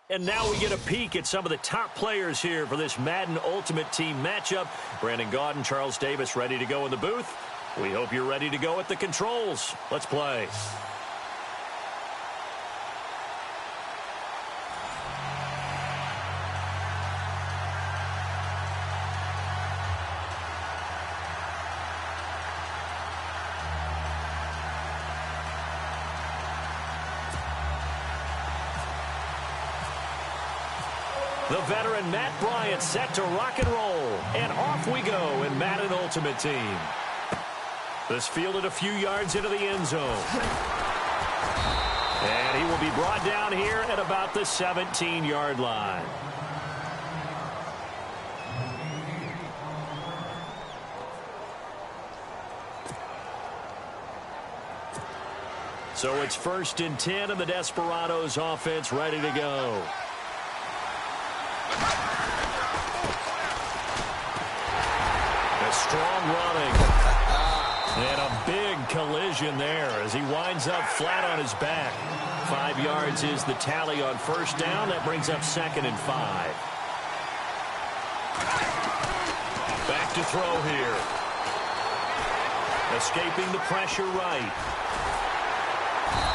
And now we get a peek at some of the top players here for this Madden Ultimate Team matchup. Brandon Gaudin, Charles Davis ready to go in the booth. We hope you're ready to go at the controls. Let's play. The veteran Matt Bryant set to rock and roll. And off we go in Madden Ultimate Team. This fielded a few yards into the end zone. And he will be brought down here at about the 17-yard line. So it's 1st and 10, and the Desperados offense ready to go. Strong running. And a big collision there as he winds up flat on his back. 5 yards is the tally on 1st down. That brings up 2nd and 5. Back to throw here. Escaping the pressure right.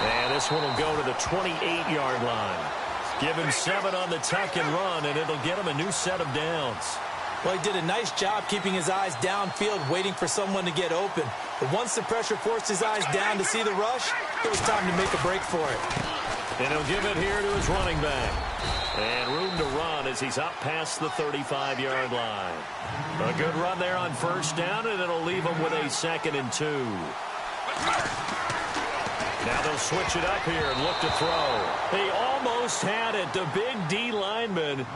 And this one will go to the 28-yard line. Give him 7 on the tuck and run, and it'll get him a new set of downs. Well, he did a nice job keeping his eyes downfield, waiting for someone to get open. But once the pressure forced his eyes down to see the rush, it was time to make a break for it. And he'll give it here to his running back. And room to run as he's up past the 35-yard line. A good run there on 1st down, and it'll leave him with a 2nd and 2. Now they'll switch it up here and look to throw. They almost had it. The big D lineman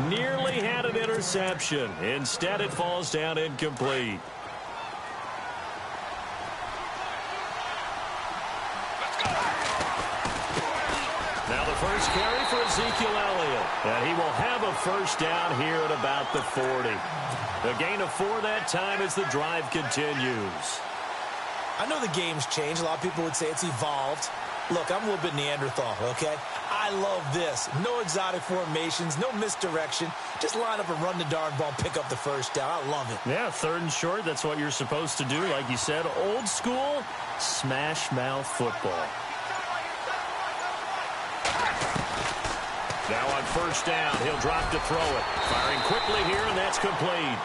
nearly had an interception. Instead, it falls down incomplete. Now the first carry for Ezekiel Elliott. And he will have a 1st down here at about the 40. A gain of 4 that time as the drive continues. I know the game's changed. A lot of people would say it's evolved. Look, I'm a little bit Neanderthal, okay? I love this. No exotic formations, no misdirection. Just line up and run the darn ball, pick up the 1st down. I love it. Yeah, 3rd and short, that's what you're supposed to do. Like you said, old school, smash mouth football. Now on 1st down, he'll drop to throw it. Firing quickly here, and that's complete.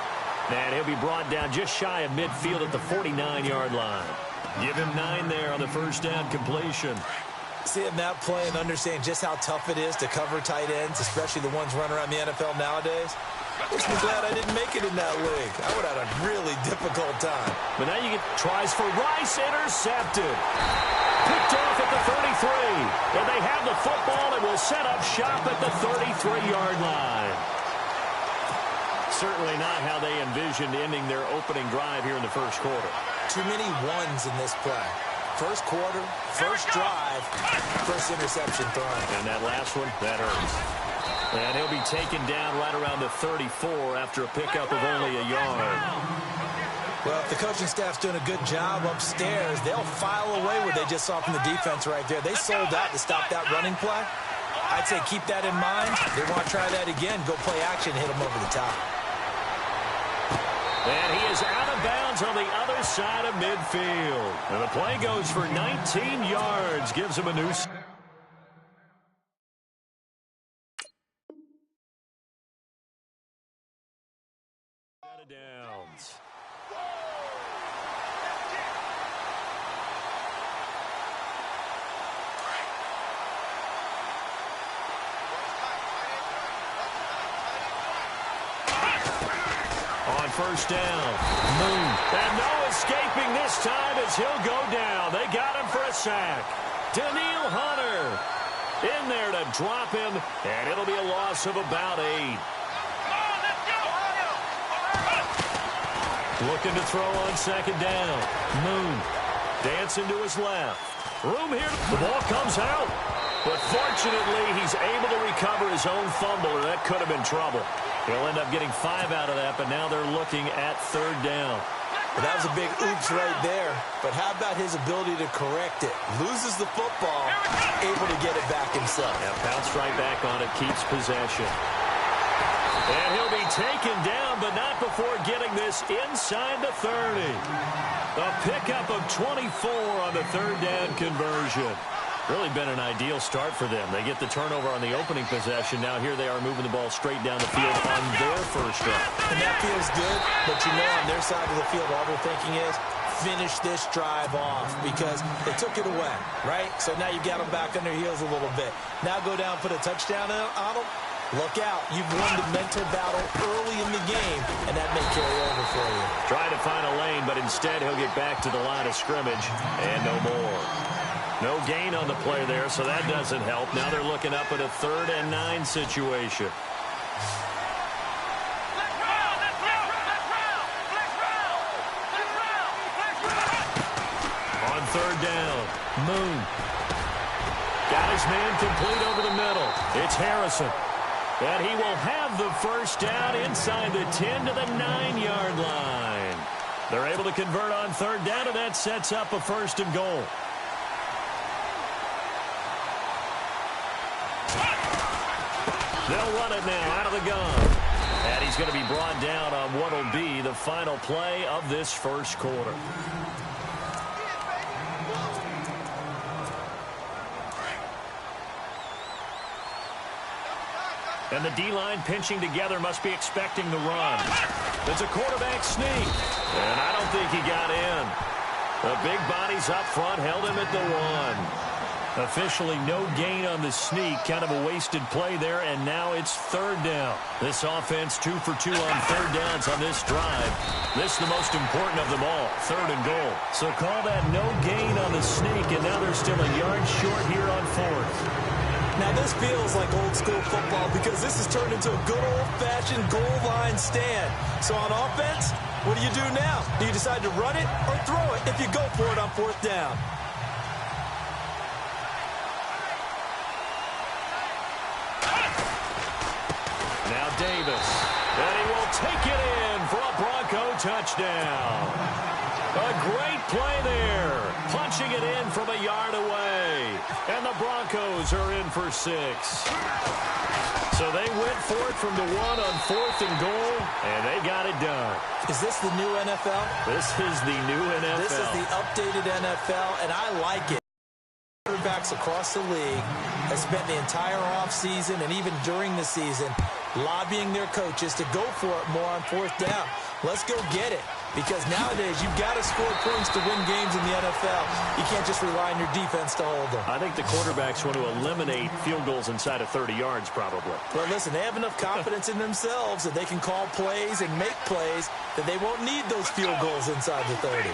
And he'll be brought down just shy of midfield at the 49-yard line. Give him 9 there on the 1st down completion. Seeing that play and understanding just how tough it is to cover tight ends, especially the ones running around the NFL nowadays, makes me glad I didn't make it in that league. I would have had a really difficult time. But now you get tries for Rice, intercepted. Picked off at the 33. And they have the football and will set up shop at the 33-yard line. Certainly not how they envisioned ending their opening drive here in the 1st quarter. Too many ones in this play. 1st quarter, 1st drive, 1st interception thrown. And that last one, that hurts. And he'll be taken down right around the 34 after a pickup of only a yard. Well, if the coaching staff's doing a good job upstairs, they'll file away what they just saw from the defense right there. They sold out to stop that running play. I'd say keep that in mind. They want to try that again, go play action, hit them over the top. And he is out of bounds on the other side of midfield. And the play goes for 19 yards. Gives him a new... downs. On 1st down, Moon. And no escaping this time as he'll go down. They got him for a sack. Daniil Hunter in there to drop him, and it'll be a loss of about 8. Looking to throw on 2nd down. Moon dancing to his left. Room here. The ball comes out. But fortunately, he's able to recover his own fumble, or that could have been trouble. He'll end up getting 5 out of that, but now they're looking at 3rd down. Well, that was a big oops right there. But how about his ability to correct it? Loses the football, able to get it back himself. Yeah, pounced right back on it, keeps possession. And he'll be taken down, but not before getting this inside the 30. A pickup of 24 on the third down conversion. Really been an ideal start for them. They get the turnover on the opening possession. Now here they are moving the ball straight down the field on their first drive. And that feels good, but you know on their side of the field, all they're thinking is, finish this drive off because they took it away, right? So now you got them back on their heels a little bit. Now go down, put a touchdown on them. Look out. You've won the mental battle early in the game, and that may carry over for you. Trying to find a lane, but instead he'll get back to the line of scrimmage and no more. No gain on the play there, so that doesn't help. Now they're looking up at a 3rd and 9 situation. On 3rd down, Moon. Got his man complete over the middle. It's Harrison. And he will have the first down inside the 10 to the 9-yard line. They're able to convert on 3rd down, and that sets up a 1st and goal. They'll run it now out of the gun. And he's going to be brought down on what will be the final play of this first quarter. And the D-line pinching together must be expecting the run. It's a quarterback sneak. And I don't think he got in. The big bodies up front held him at the 1. Officially no gain on the sneak. Kind of a wasted play there, and now it's 3rd down. This offense 2 for 2 on 3rd downs on this drive. This is the most important of them all, 3rd and goal. So call that no gain on the sneak, and now they're still a yard short here on 4th. Now, this feels like old-school football because this has turned into a good old-fashioned goal line stand. So on offense, what do you do now? Do you decide to run it or throw it if you go for it on 4th down? Now Davis, and he will take it in for a Bronco touchdown. A great play there, punching it in from a yard away. And the Broncos are in for 6. So they went for it from the 1 on 4th and goal, and they got it done. Is this the new NFL? This is the new NFL. This is the updated NFL, and I like it. Quarterbacks across the league have spent the entire offseason and even during the season lobbying their coaches to go for it more on 4th down. Let's go get it. Because nowadays, you've got to score points to win games in the NFL. You can't just rely on your defense to hold them. I think the quarterbacks want to eliminate field goals inside of 30 yards, probably. Well, listen, they have enough confidence in themselves that they can call plays and make plays that they won't need those field goals inside the 30.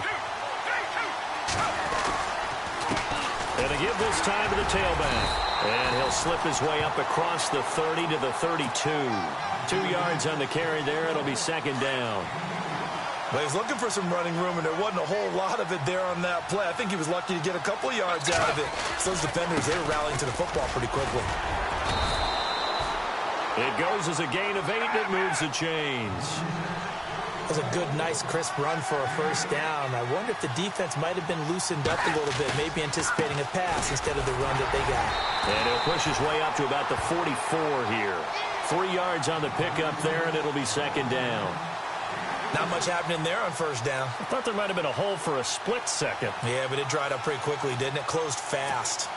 And to give this time to the tailback. And he'll slip his way up across the 30 to the 32. 2 yards on the carry there. It'll be 2nd down. Well, he's looking for some running room, and there wasn't a whole lot of it there on that play. I think he was lucky to get a couple yards out of it. So those defenders, they were rallying to the football pretty quickly. It goes as a gain of 8, and it moves the chains. That was a good, nice, crisp run for a 1st down. I wonder if the defense might have been loosened up a little bit, maybe anticipating a pass instead of the run that they got. And he'll push his way up to about the 44 here. 3 yards on the pickup there, and it'll be 2nd down. Not much happening there on 1st down. I thought there might have been a hole for a split second. Yeah, but it dried up pretty quickly, didn't it? Closed fast.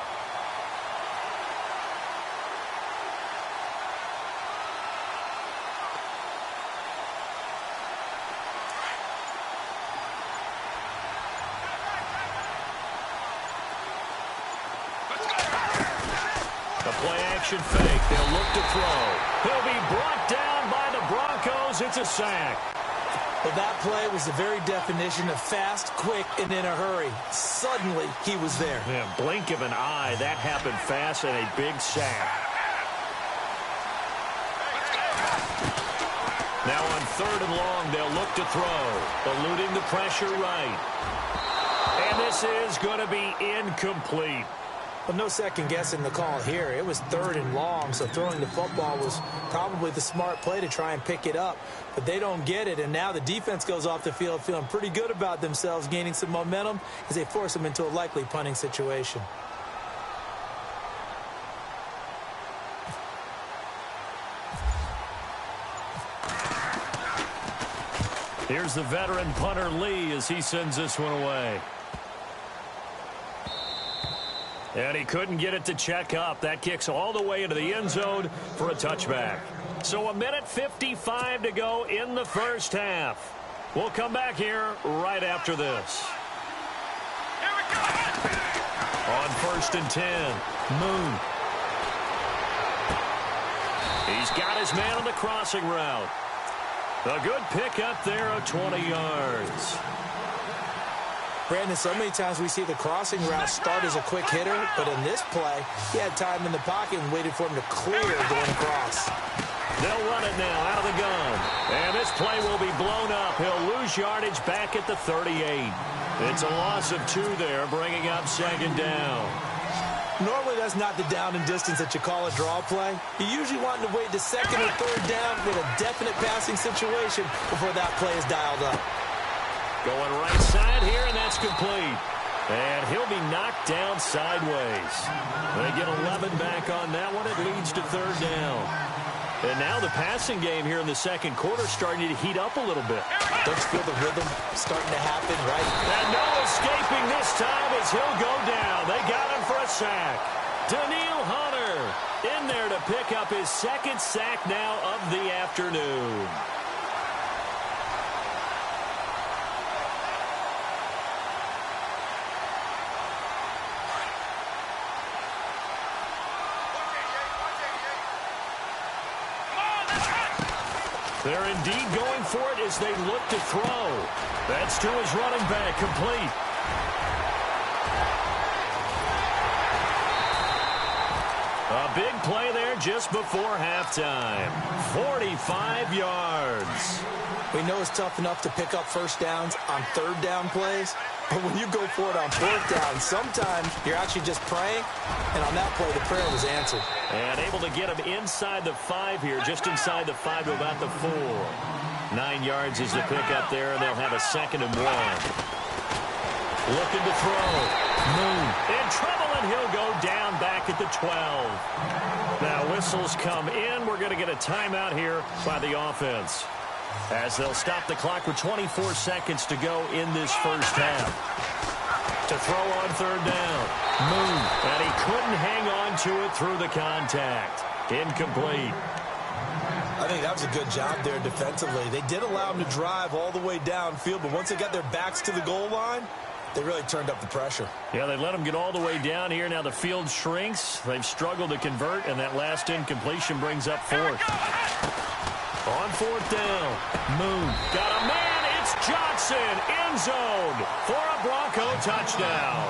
The play-action fake. They'll look to throw. He'll be brought down by the Broncos. It's a sack. Well, that play was the very definition of fast, quick, and in a hurry. Suddenly, he was there. Yeah, blink of an eye. That happened fast and a big sack. Now on 3rd and long, they'll look to throw. Eluding the pressure right. And this is going to be incomplete. Well, no second guessing the call here. It was 3rd and long, so throwing the football was probably the smart play to try and pick it up. But they don't get it, and now the defense goes off the field feeling pretty good about themselves, gaining some momentum as they force them into a likely punting situation. Here's the veteran punter Lee as he sends this one away. And he couldn't get it to check up. That kicks all the way into the end zone for a touchback. So 1:55 to go in the first half. We'll come back here right after this. Here we go. On 1st and 10, Moon. He's got his man on the crossing route. A good pick up there of 20 yards. Brandon, so many times we see the crossing route start as a quick hitter, but in this play, he had time in the pocket and waited for him to clear going across. They'll run it now out of the gun. And this play will be blown up. He'll lose yardage back at the 38. It's a loss of 2 there, bringing up 2nd down. Normally, that's not the down and distance that you call a draw play. You usually want to wait to 2nd or 3rd down with a definite passing situation before that play is dialed up. Going right side here, and that's complete. And he'll be knocked down sideways. They get 11 back on that one. It leads to 3rd down. And now the passing game here in the second quarter starting to heat up a little bit. Don't you feel the rhythm starting to happen, right? And no escaping this time as he'll go down. They got him for a sack. Daniil Hunter in there to pick up his 2nd sack now of the afternoon. They're indeed going for it as they look to throw. That's to his running back, complete. A big play there just before halftime. 45 yards. We know it's tough enough to pick up first downs on 3rd down plays, but when you go for it on 4th down, sometimes you're actually just praying, and on that play, the prayer was answered. And able to get him inside the 5 here, just inside the 5 to about the 4. 9 yards is the pickup there, and they'll have a 2nd and 1. Looking to throw. Moon in trouble, and he'll go down back at the 12. Now whistles come in. We're going to get a timeout here by the offense, as they'll stop the clock with 24 seconds to go in this first half. To throw on 3rd down. Moon, and he couldn't hang on to it through the contact. Incomplete. I think that was a good job there defensively. They did allow him to drive all the way downfield, but once they got their backs to the goal line, they really turned up the pressure. Yeah, they let him get all the way down here. Now the field shrinks. They've struggled to convert, and that last incompletion brings up 4th. On 4th down, Moon got a man. It's Johnson, end zone for a Bronco touchdown.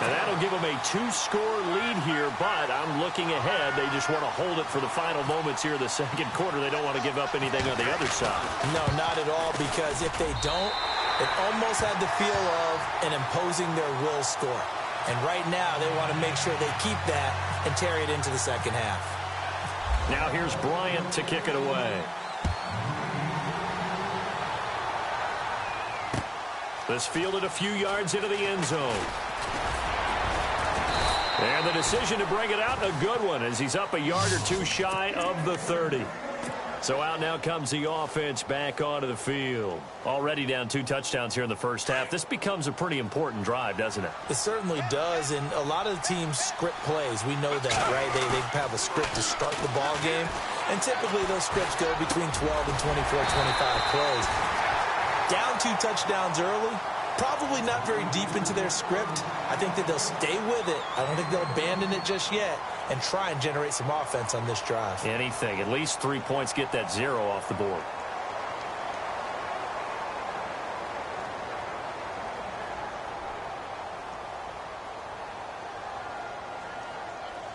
And that'll give them a 2-score lead here, but I'm looking ahead. They just want to hold it for the final moments here of the second quarter. They don't want to give up anything on the other side. No, not at all, because if they don't, it almost had the feel of an imposing their will score. And right now, they want to make sure they keep that and carry it into the second half. Now here's Bryant to kick it away. This fielded a few yards into the end zone. And the decision to bring it out, a good one, as he's up a yard or 2 shy of the 30. So out now comes the offense back onto the field. Already down 2 touchdowns here in the first half. This becomes a pretty important drive, doesn't it? It certainly does, and a lot of the teams script plays. We know that, right? They have a script to start the ball game, and typically those scripts go between 12 and 24, 25 plays. Down 2 touchdowns early, probably not very deep into their script. I think that they'll stay with it. I don't think they'll abandon it just yet and try and generate some offense on this drive. Anything. At least 3 points, get that 0 off the board.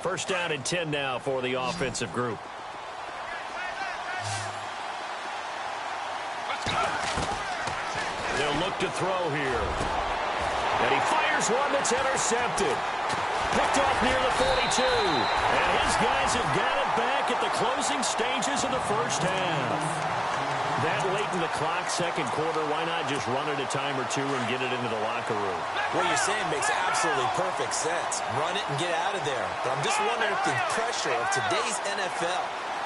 First down and 10 now for the offensive group. They'll look to throw here. And he fires one that's intercepted. Picked off near the 42. And his guys have got it back at the closing stages of the first half. That late in the clock, second quarter, why not just run it a time or two and get it into the locker room? What you're saying makes absolutely perfect sense. Run it and get out of there. But I'm just wondering if the pressure of today's NFL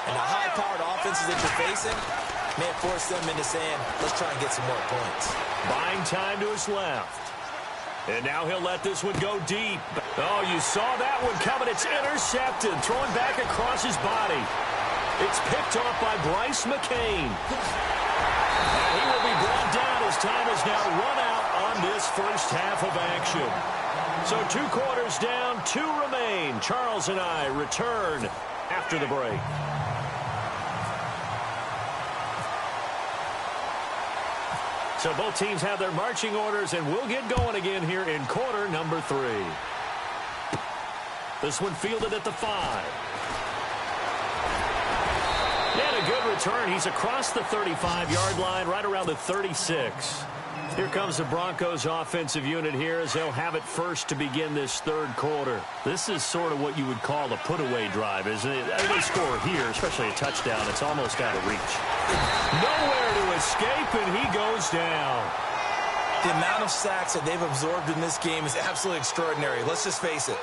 and the high-powered offenses that you're facing may force them into saying, let's try and get some more points. Buying time to his left. And now he'll let this one go deep. Oh, you saw that one coming. It's intercepted. Thrown back across his body. It's picked off by Bryce McCain. And he will be brought down as time has now run out on this first half of action. So 2 quarters down, 2 remain. Charles and I return after the break. So both teams have their marching orders, and we'll get going again here in quarter number 3. This one fielded at the 5. And a good return. He's across the 35-yard line, right around the 36. Here comes the Broncos offensive unit here as they'll have it first to begin this third quarter. This is sort of what you would call the put-away drive, isn't it? They score here, especially a touchdown. It's almost out of reach. Nowhere to escape, and he goes down. The amount of sacks that they've absorbed in this game is absolutely extraordinary. Let's just face it.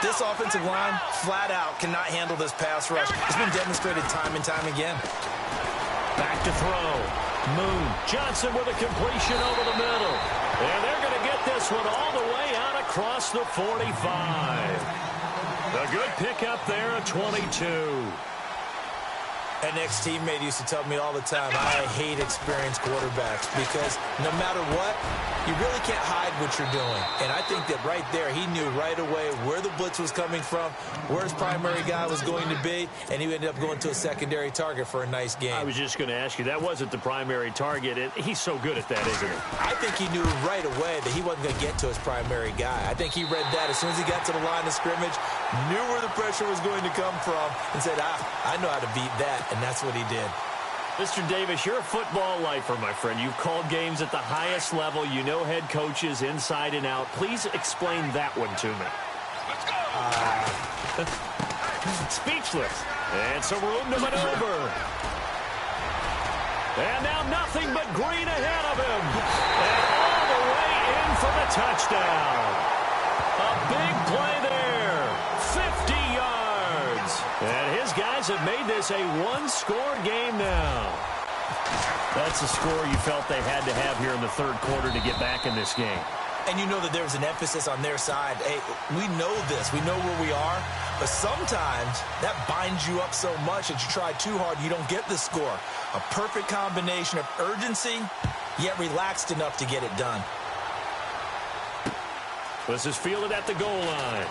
This offensive line, flat out, cannot handle this pass rush. It's been demonstrated time and time again. Back to throw. Moon. Johnson with a completion over the middle. And they're going to get this one all the way out across the 45. A good pickup there at 22. An ex-teammate used to tell me all the time, I hate experienced quarterbacks because no matter what, you really can't hide what you're doing. And I think that right there, he knew right away where the blitz was coming from, where his primary guy was going to be, and he ended up going to a secondary target for a nice game. I was just going to ask you, that wasn't the primary target. He's so good at that, isn't he? I think he knew right away that he wasn't going to get to his primary guy. I think he read that as soon as he got to the line of scrimmage, knew where the pressure was going to come from, and said, I know how to beat that. And that's what he did. Mr. Davis, you're a football lifer, my friend. You've called games at the highest level. You know head coaches inside and out. Please explain that one to me. Speechless. And some room to maneuver. And now nothing but green ahead of him. And all the way in for the touchdown. A big play there. 50 yards. And his guys have made this a one-score game now. That's the score you felt they had to have here in the third quarter to get back in this game. And you know that there's an emphasis on their side. Hey, we know this. We know where we are. But sometimes that binds you up so much that you try too hard, you don't get the score. A perfect combination of urgency, yet relaxed enough to get it done. This is fielded at the goal line.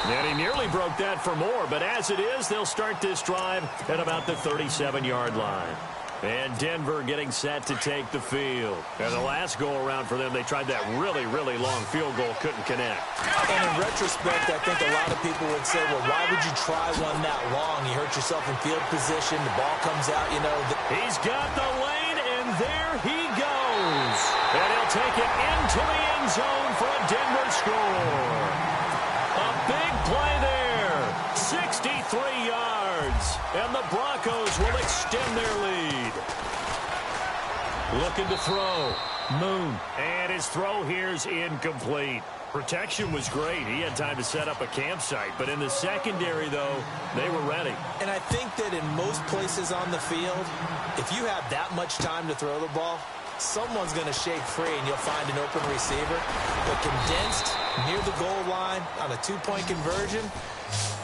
And he nearly broke that for more, but as it is, they'll start this drive at about the 37-yard line. And Denver getting set to take the field. And the last go-around for them, they tried that really, really long field goal, couldn't connect. And in retrospect, I think a lot of people would say, well, why would you try one that long? You hurt yourself in field position, the ball comes out, you know. He's got the lane, and there he goes. And he'll take it into the end zone for a Denver score. A big play there, 63 yards, and the Broncos will extend their lead. Looking to throw, Moon, and his throw here's incomplete. Protection was great. He had time to set up a campsite, but in the secondary, though, they were ready. And I think that in most places on the field, if you have that much time to throw the ball, someone's going to shake free and you'll find an open receiver. But condensed near the goal line on a two-point conversion,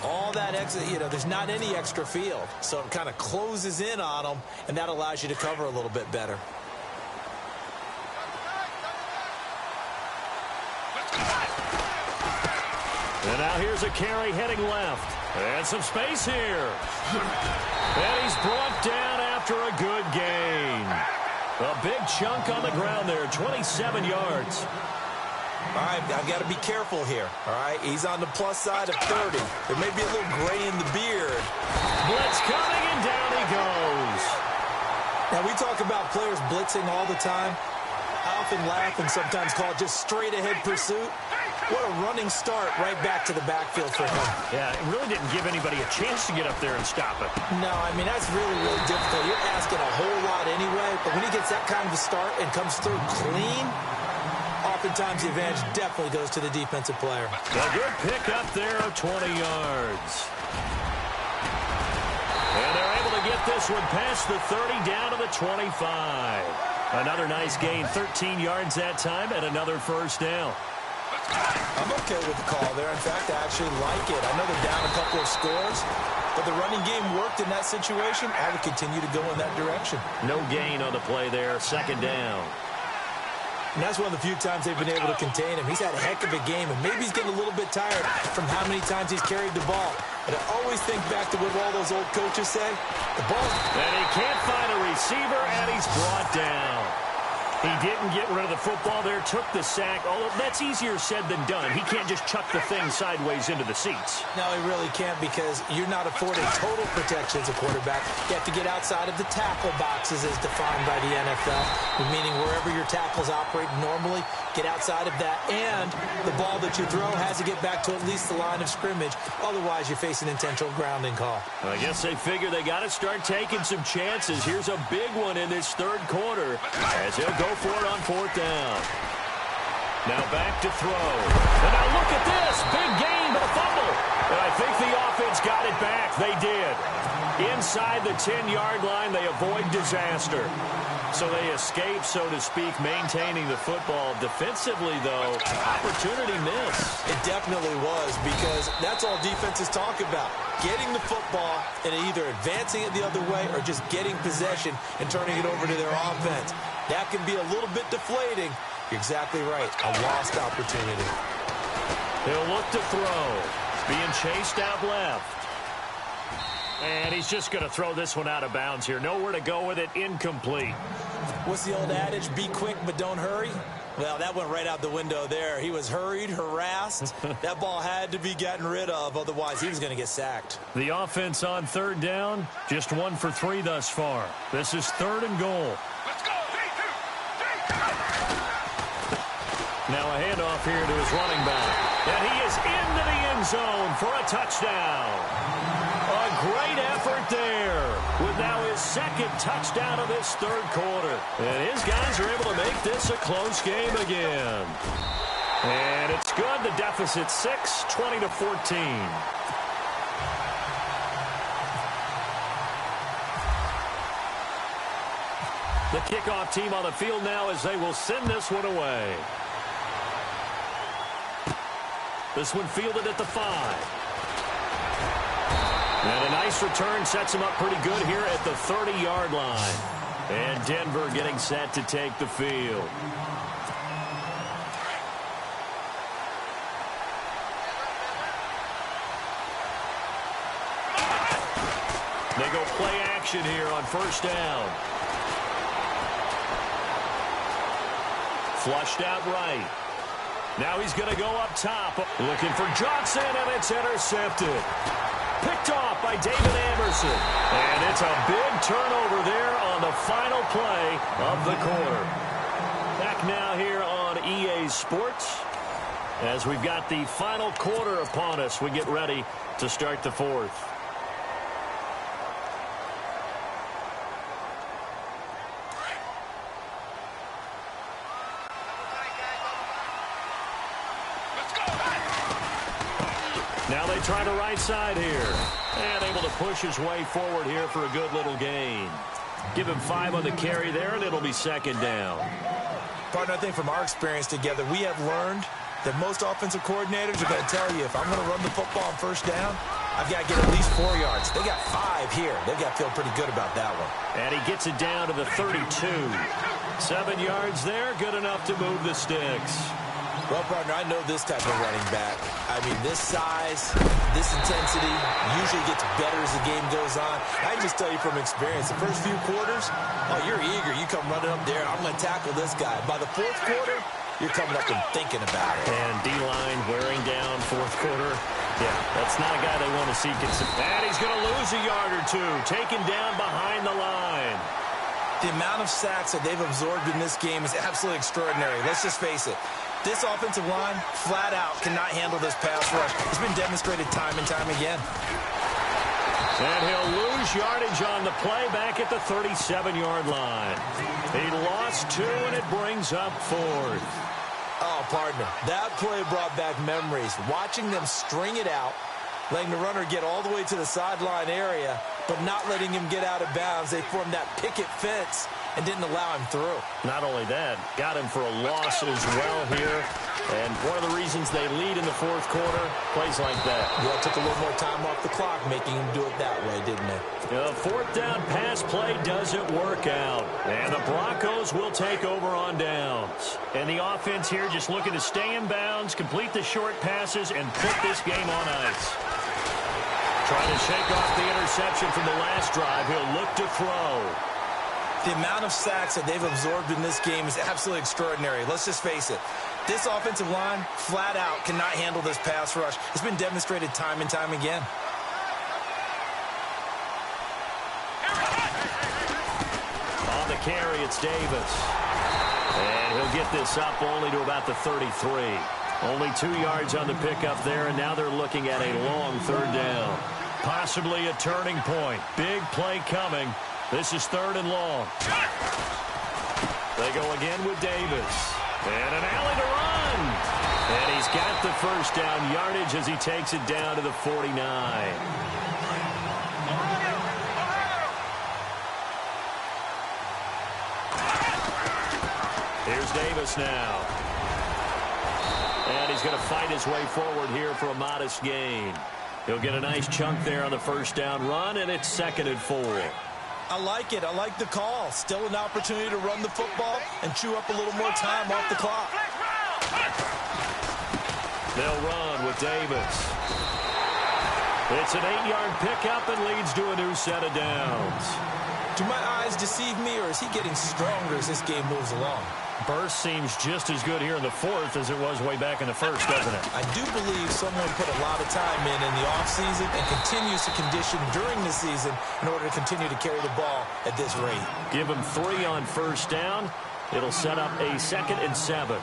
all that extra, you know, there's not any extra field. So it kind of closes in on them, and that allows you to cover a little bit better. And now here's a carry heading left. And some space here. And he's brought down after a good gain. A big chunk on the ground there, 27 yards. All right, I've got to be careful here, all right? He's on the plus side of 30. There may be a little gray in the beard. Blitz coming, and down he goes. Now, we talk about players blitzing all the time. I often laugh and sometimes call it just straight-ahead pursuit. What a running start right back to the backfield for him. Yeah, it really didn't give anybody a chance to get up there and stop it. No, I mean, that's really, really difficult. You're asking a whole lot anyway, but when he gets that kind of a start and comes through clean, oftentimes the advantage definitely goes to the defensive player. A good pick up there of 20 yards. And they're able to get this one past the 30 down to the 25. Another nice gain, 13 yards that time, and another first down. I'm okay with the call there. In fact, I actually like it. I know they're down a couple of scores, but the running game worked in that situation. I would continue to go in that direction. No gain on the play there, second down. And that's one of the few times they've been able to contain him. He's had a heck of a game, and maybe he's getting a little bit tired from how many times he's carried the ball. But I always think back to what all those old coaches say. The ball. And he can't find a receiver, and he's brought down. He didn't get rid of the football there, took the sack. Although that's easier said than done. He can't just chuck the thing sideways into the seats. No, he really can't, because you're not afforded total protection as a quarterback. You have to get outside of the tackle boxes as defined by the NFL, meaning wherever your tackles operate normally, get outside of that. And the ball that you throw has to get back to at least the line of scrimmage. Otherwise, you face an intentional grounding call. I guess they figure they got to start taking some chances. Here's a big one in this third quarter as they'll go for it on fourth down. Now back to throw. And now look at this. Big gain, but a fumble. And I think the offense got it back. They did. Inside the 10-yard line, they avoid disaster. So they escape, so to speak, maintaining the football. Defensively, though, opportunity missed. It definitely was, because that's all defenses talk about. Getting the football and either advancing it the other way or just getting possession and turning it over to their offense. That can be a little bit deflating. You're exactly right. A lost opportunity. He'll look to throw. Being chased out left. And he's just going to throw this one out of bounds here. Nowhere to go with it. Incomplete. What's the old adage? Be quick, but don't hurry. Well, that went right out the window there. He was hurried, harassed. That ball had to be gotten rid of. Otherwise, he was going to get sacked. The offense on third down, just 1 for 3 thus far. This is third and goal. Let's go. 3, 2, 3. Now a handoff here to his running back. And he is into the end zone for a touchdown. A great effort there with now his second touchdown of this third quarter. And his guys are able to make this a close game again. And it's good. The deficit 6, 20-14. The kickoff team on the field now as they will send this one away. This one fielded at the 5. And a nice return sets him up pretty good here at the 30-yard line. And Denver getting set to take the field. They go play action here on first down. Flushed out right. Now he's going to go up top. Looking for Johnson, and it's intercepted. Picked off by David Anderson. And it's a big turnover there on the final play of the quarter. Back now here on EA Sports. As we've got the final quarter upon us, we get ready to start the fourth. Now they try to right side here. And able to push his way forward here for a good little gain. Give him 5 on the carry there, and it'll be second down. Partner, I think from our experience together, we have learned that most offensive coordinators are going to tell you, if I'm going to run the football on first down, I've got to get at least 4 yards. They got 5 here. They've got to feel pretty good about that one. And he gets it down to the 32. 7 yards there, good enough to move the sticks. Well, partner, I know this type of running back. I mean, this size, this intensity usually gets better as the game goes on. I can just tell you from experience, the first few quarters, oh, you're eager. You come running up there, I'm going to tackle this guy. By the fourth quarter, you're coming up and thinking about it. And D-line wearing down fourth quarter. Yeah, that's not a guy they want to see. And he's going to lose a yard or two, taken down behind the line. The amount of sacks that they've absorbed in this game is absolutely extraordinary. Let's just face it. This offensive line, flat out, cannot handle this pass rush. It's been demonstrated time and time again. And he'll lose yardage on the play back at the 37-yard line. He lost 2, and it brings up 4th. Oh, partner, that play brought back memories. Watching them string it out, letting the runner get all the way to the sideline area, but not letting him get out of bounds. They formed that picket fence and didn't allow him through. Not only that, got him for a loss as well here. And one of the reasons they lead in the 4th quarter, plays like that. Yeah, it took a little more time off the clock, making him do it that way, didn't it? The 4th down pass play doesn't work out. And the Broncos will take over on downs. And the offense here just looking to stay in bounds, complete the short passes, and put this game on ice. Trying to shake off the interception from the last drive. He'll look to throw. The amount of sacks that they've absorbed in this game is absolutely extraordinary. Let's just face it. This offensive line, flat out, cannot handle this pass rush. It's been demonstrated time and time again. On the carry, it's Davis. And he'll get this up only to about the 33. Only 2 yards on the pickup there, and now they're looking at a long 3rd down. Possibly a turning point. Big play coming. This is 3rd and long. They go again with Davis. And an alley to run. And he's got the 1st down yardage as he takes it down to the 49. Here's Davis now. And he's going to fight his way forward here for a modest gain. He'll get a nice chunk there on the 1st down run, and it's 2nd and 4. I like it. I like the call. Still an opportunity to run the football and chew up a little more time off the clock. They'll run with Davis. It's an 8-yard pickup and leads to a new set of downs. Do my eyes deceive me, or is he getting stronger as this game moves along? Burst seems just as good here in the 4th as it was way back in the 1st, doesn't it? I do believe someone put a lot of time in the offseason and continues to condition during the season in order to continue to carry the ball at this rate. Give him 3 on 1st down. It'll set up a 2nd and 7.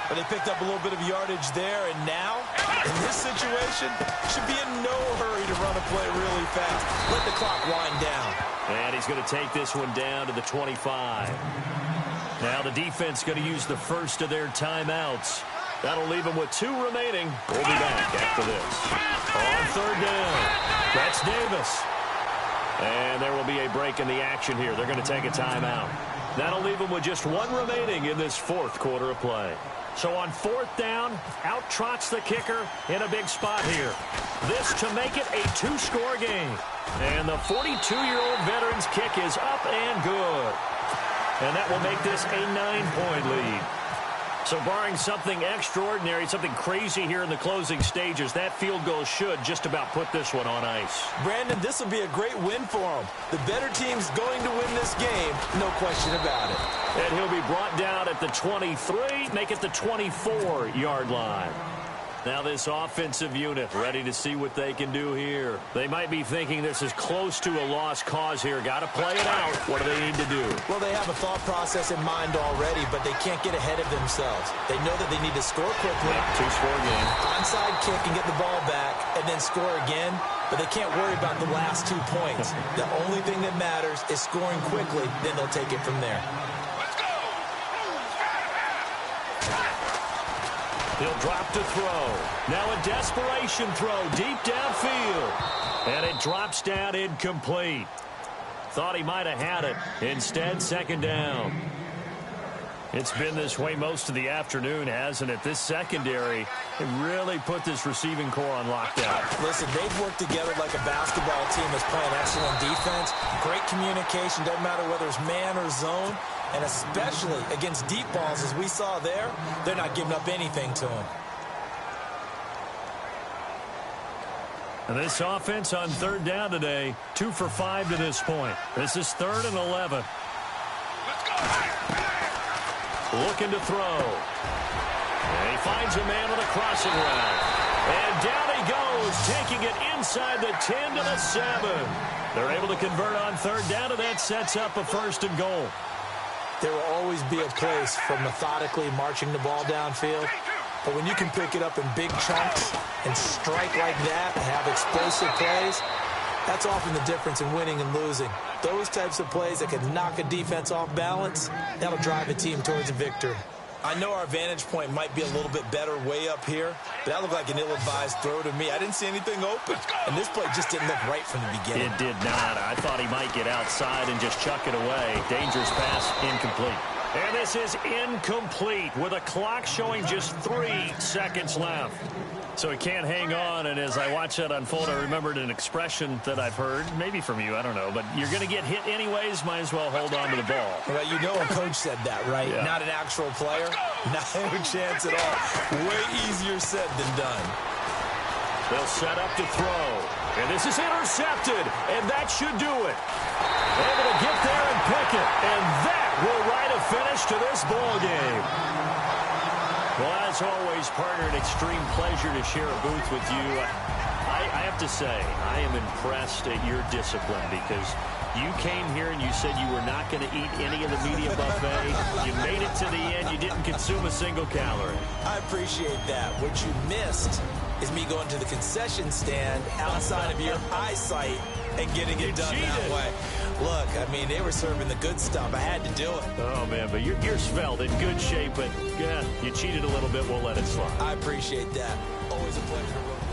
But they picked up a little bit of yardage there, and now, in this situation, should be in no hurry to run a play really fast. Let the clock wind down. And he's going to take this one down to the 25. Now the defense going to use the first of their timeouts. That'll leave them with 2 remaining. We'll be back after this. On 3rd down, that's Davis. And there will be a break in the action here. They're going to take a timeout. That'll leave them with just 1 remaining in this 4th quarter of play. So on 4th down, out trots the kicker in a big spot here. This to make it a 2-score game. And the 42-year-old veteran's kick is up and good. And that will make this a 9-point lead. So barring something extraordinary, something crazy here in the closing stages, that field goal should just about put this one on ice. Brandon, this will be a great win for them. The better team's going to win this game, no question about it. And he'll be brought down at the 23, make it the 24-yard line. Now this offensive unit ready to see what they can do here. They might be thinking this is close to a lost cause here. Got to play it out. What do they need to do? Well, they have a thought process in mind already, but they can't get ahead of themselves. They know that they need to score quickly. 2-score game. Onside kick and get the ball back and then score again, but they can't worry about the last 2 points. The only thing that matters is scoring quickly, then they'll take it from there. He'll drop to throw. Now a desperation throw deep downfield. And it drops down incomplete. Thought he might have had it. Instead, 2nd down. It's been this way most of the afternoon, hasn't it? This secondary really put this receiving core on lockdown. Listen, they've worked together like a basketball team that's playing excellent defense. Great communication, doesn't matter whether it's man or zone. And especially against deep balls, as we saw there, they're not giving up anything to him. And this offense on 3rd down today, 2 for 5 to this point. This is 3rd and 11. Looking to throw. And he finds a man on a crossing route. And down he goes, taking it inside the 10 to the 7. They're able to convert on third down, and that sets up a 1st and goal. There will always be a place for methodically marching the ball downfield. But when you can pick it up in big chunks and strike like that and have explosive plays, that's often the difference in winning and losing. Those types of plays that can knock a defense off balance, that'll drive a team towards a victory. I know our vantage point might be a little bit better way up here, but that looked like an ill-advised throw to me. I didn't see anything open, and this play just didn't look right from the beginning. It did not. I thought he might get outside and just chuck it away. Dangerous pass, incomplete. And this is incomplete with a clock showing just 3 seconds left. So he can't hang on, and as I watch that unfold, I remembered an expression that I've heard, maybe from you, I don't know, but you're going to get hit anyways, might as well hold on to the ball. Well, you know a coach said that, right? Yeah. Not an actual player. Not a chance at all. Way easier said than done. They'll set up to throw, and this is intercepted, and that should do it. Able to get there and pick it, and that will write a finish to this ball game. Well, as always, partner, an extreme pleasure to share a booth with you. I have to say, I am impressed at your discipline because you came here and you said you were not going to eat any of the media buffet. You made it to the end. You didn't consume a single calorie. I appreciate that. What you missed is me going to the concession stand outside of your eyesight and getting it done that way. Look, I mean, they were serving the good stuff. I had to do it. Oh, man, but you're svelte, in good shape, but yeah, you cheated a little bit. We'll let it slide. I appreciate that. Always a pleasure to work with you.